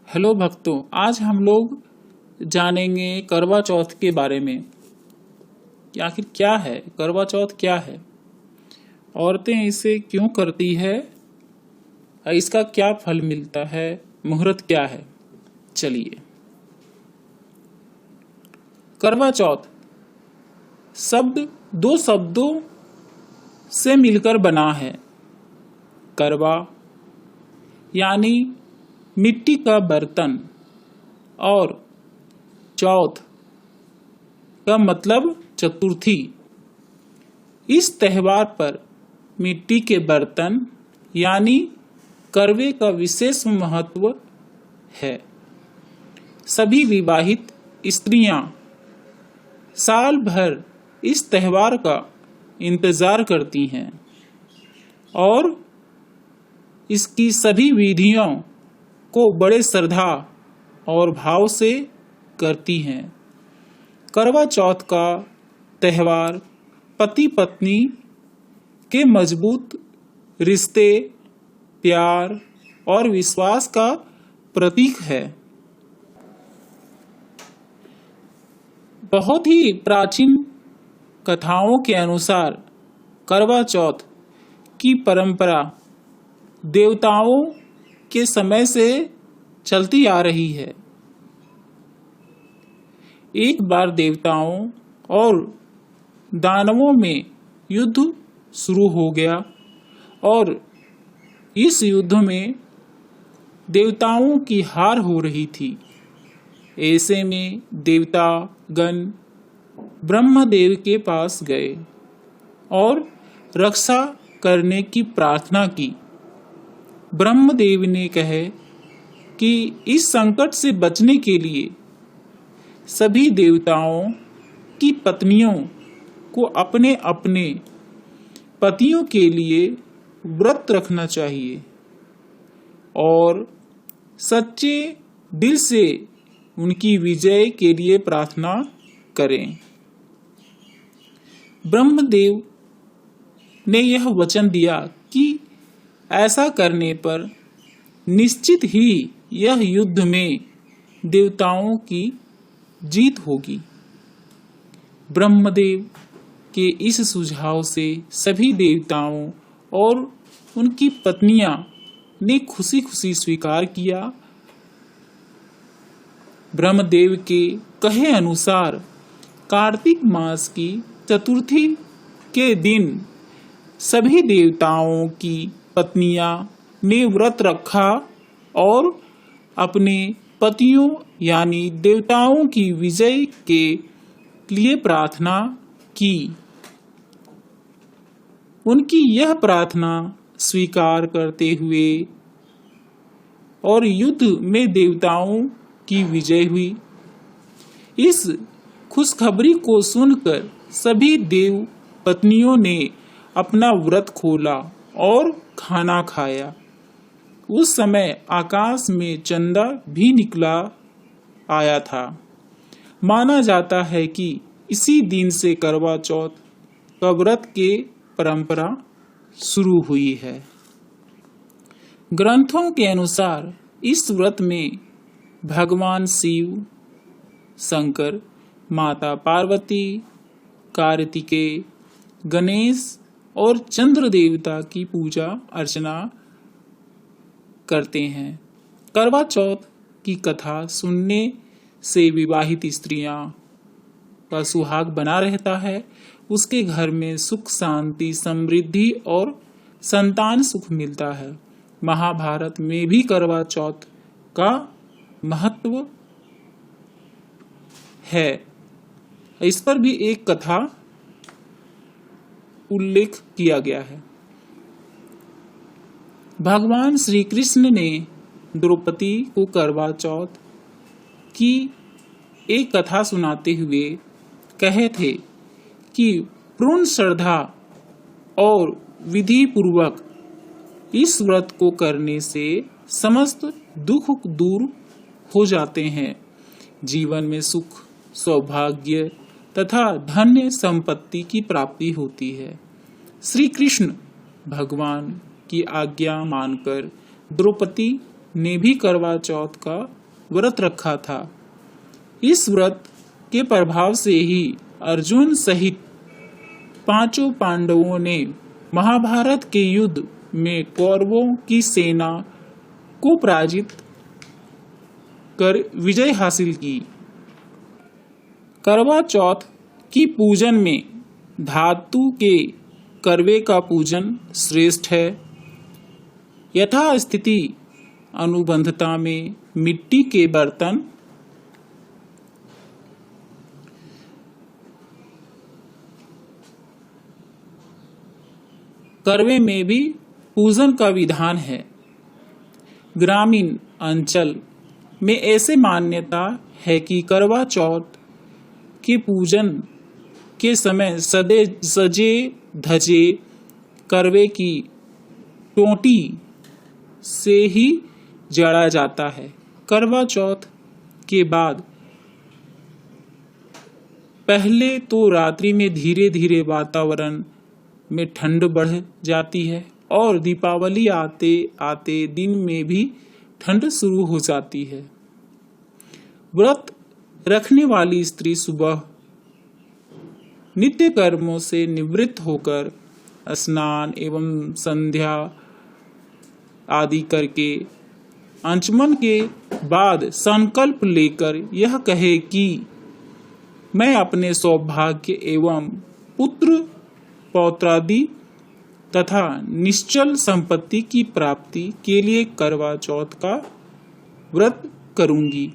Hello भक्तों, आज हम लोग जानेंगे करवा चौथ के बारे में कि आखिर क्या है करवा चौथ, क्या है, औरतें इसे क्यों करती है, इसका क्या फल मिलता है, मुहूर्त क्या है। चलिए, करवा चौथ शब्द दो शब्दों से मिलकर बना है। करवा यानी मिट्टी का बर्तन और चौथ का मतलब चतुर्थी। इस त्योहार पर मिट्टी के बर्तन यानी करवे का विशेष महत्व है। सभी विवाहित स्त्रियां साल भर इस त्योहार का इंतजार करती हैं और इसकी सभी विधियों को बड़े श्रद्धा और भाव से करती हैं। करवा चौथ का त्योहार पति पत्नी के मजबूत रिश्ते, प्यार और विश्वास का प्रतीक है। बहुत ही प्राचीन कथाओं के अनुसार करवा चौथ की परंपरा देवताओं के समय से चलती आ रही है। एक बार देवताओं और दानवों में युद्ध शुरू हो गया और इस युद्ध में देवताओं की हार हो रही थी। ऐसे में देवता गण ब्रह्मदेव के पास गए और रक्षा करने की प्रार्थना की। ब्रह्मदेव ने कहे कि इस संकट से बचने के लिए सभी देवताओं की पत्नियों को अपने अपने पतियों के लिए व्रत रखना चाहिए और सच्चे दिल से उनकी विजय के लिए प्रार्थना करें। ब्रह्मदेव ने यह वचन दिया कि ऐसा करने पर निश्चित ही यह युद्ध में देवताओं की जीत होगी। ब्रह्मदेव के इस सुझाव से सभी देवताओं और उनकी पत्नियां ने खुशी खुशी स्वीकार किया। ब्रह्मदेव के कहे अनुसार कार्तिक मास की चतुर्थी के दिन सभी देवताओं की पत्नियां ने व्रत रखा और अपने पतियों यानी देवताओं की विजय के लिए प्रार्थना की। उनकी यह प्रार्थना स्वीकार करते हुए और युद्ध में देवताओं की विजय हुई। इस खुशखबरी को सुनकर सभी देव पत्नियों ने अपना व्रत खोला और खाना खाया। उस समय आकाश में चंदा भी निकला आया था। माना जाता है कि इसी दिन से करवा चौथ का व्रत के परंपरा शुरू हुई है। ग्रंथों के अनुसार इस व्रत में भगवान शिव, शंकर, माता पार्वती, कार्तिकेय, गणेश और चंद्र देवता की पूजा अर्चना करते हैं। करवा चौथ की कथा सुनने से विवाहित स्त्रियां का सुहाग बना रहता है। उसके घर में सुख, शांति, समृद्धि और संतान सुख मिलता है। महाभारत में भी करवा चौथ का महत्व है। इस पर भी एक कथा उल्लेख किया गया है। भगवान श्री कृष्ण ने द्रौपदी को करवा चौथ की एक कथा सुनाते हुए कहे थे कि पूर्ण श्रद्धा और विधि पूर्वक इस व्रत को करने से समस्त दुख दूर हो जाते हैं। जीवन में सुख, सौभाग्य तथा धन्य संपत्ति की प्राप्ति होती है। श्री कृष्ण भगवान की आज्ञा मानकर द्रौपदी ने भी करवा चौथ का व्रत रखा था। इस व्रत के प्रभाव से ही अर्जुन सहित पांचों पांडवों ने महाभारत के युद्ध में कौरवों की सेना को पराजित कर विजय हासिल की। करवा चौथ की पूजन में धातु के करवे का पूजन श्रेष्ठ है। यथास्थिति अनुबंधता में मिट्टी के बर्तन, करवे में भी पूजन का विधान है। ग्रामीण अंचल में ऐसे मान्यता है कि करवा चौथ के पूजन के समय सजे धजे करवे की टोटी से ही जड़ा जाता है। करवा चौथ के बाद पहले तो रात्रि में धीरे धीरे वातावरण में ठंड बढ़ जाती है और दीपावली आते आते दिन में भी ठंड शुरू हो जाती है। व्रत रखने वाली स्त्री सुबह नित्य कर्मों से निवृत्त होकर स्नान एवं संध्या आदि करके आचमन के बाद संकल्प लेकर यह कहे कि मैं अपने सौभाग्य एवं पुत्र पौत्रादि तथा निश्चल संपत्ति की प्राप्ति के लिए करवा चौथ का व्रत करूंगी।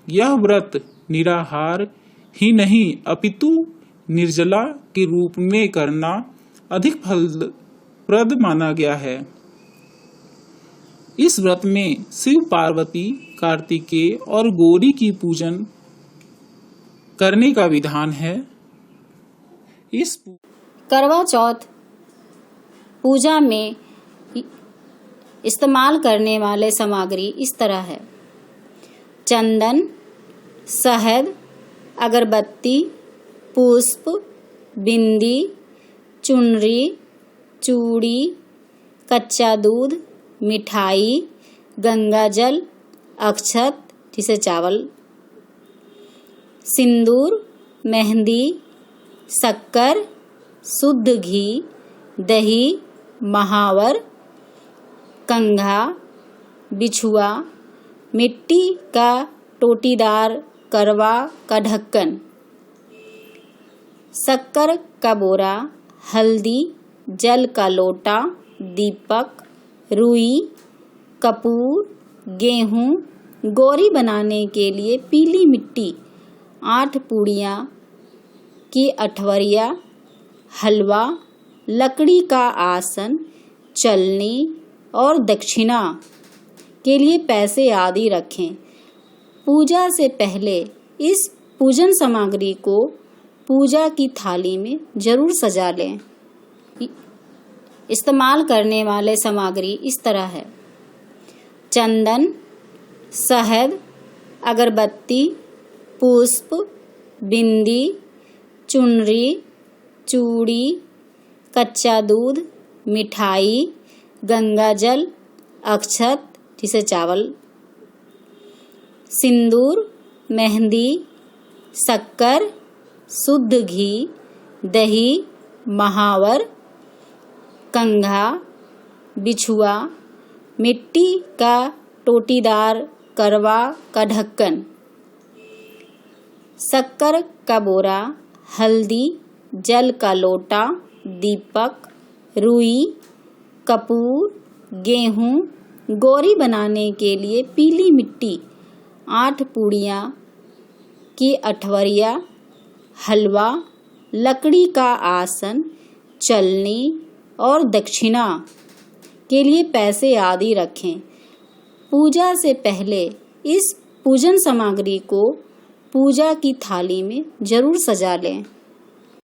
यह व्रत निराहार ही नहीं अपितु निर्जला के रूप में करना अधिक फलप्रद माना गया है। इस व्रत में शिव पार्वती कार्तिकेय और गौरी की पूजन करने का विधान है। इस करवा चौथ पूजा में इस्तेमाल करने वाले सामग्री इस तरह है: चंदन, शहद, अगरबत्ती, पुष्प, बिंदी, चुनरी, चूड़ी, कच्चा दूध, मिठाई, गंगाजल, अक्षत जिसे चावल, सिंदूर, मेहंदी, शक्कर, शुद्ध घी, दही, महावर, कंघा, बिछुआ, मिट्टी का टोटीदार करवा का ढक्कन, शक्कर का बोरा, हल्दी, जल का लोटा, दीपक, रुई, कपूर, गेहूं, गौरी बनाने के लिए पीली मिट्टी, 8 पूड़ियाँ की अठवरिया, हलवा, लकड़ी का आसन, चलनी और दक्षिणा के लिए पैसे आदि रखें। पूजा से पहले इस पूजन सामग्री को पूजा की थाली में जरूर सजा लें। इस्तेमाल करने वाले सामग्री इस तरह है: चंदन, शहद, अगरबत्ती, पुष्प, बिंदी, चुनरी, चूड़ी, कच्चा दूध, मिठाई, गंगाजल, अक्षत जिसे चावल, सिंदूर, मेहंदी, शक्कर, शुद्ध घी, दही, महावर, कंघा, बिछुआ, मिट्टी का टोटीदार करवा का ढक्कन, शक्कर का बोरा, हल्दी, जल का लोटा, दीपक, रुई, कपूर, गेहूं, गौरी बनाने के लिए पीली मिट्टी, 8 पूड़ियाँ की अठवरिया, हलवा, लकड़ी का आसन, चलनी और दक्षिणा के लिए पैसे आदि रखें। पूजा से पहले इस पूजन सामग्री को पूजा की थाली में जरूर सजा लें।